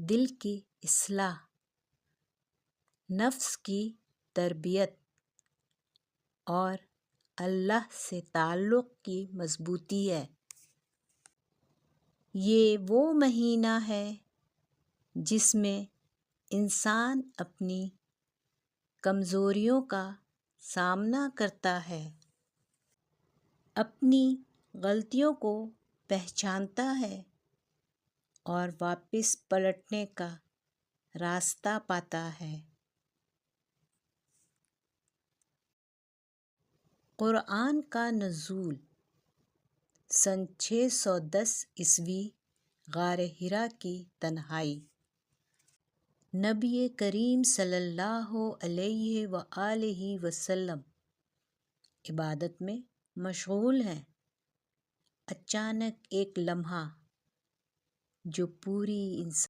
دل کی اصلاح، نفس کی تربیت اور اللہ سے تعلق کی مضبوطی ہے۔ یہ وہ مہینہ ہے جس میں انسان اپنی کمزوریوں کا سامنا کرتا ہے، اپنی غلطیوں کو پہچانتا ہے اور واپس پلٹنے کا راستہ پاتا ہے۔ قرآن کا نزول 610 غار حرا کی تنہائی۔ نبی کریم صلی اللہ علیہ وآلہ وسلم عبادت میں مشغول ہیں۔ اچانک ایک لمحہ جو پوری انسان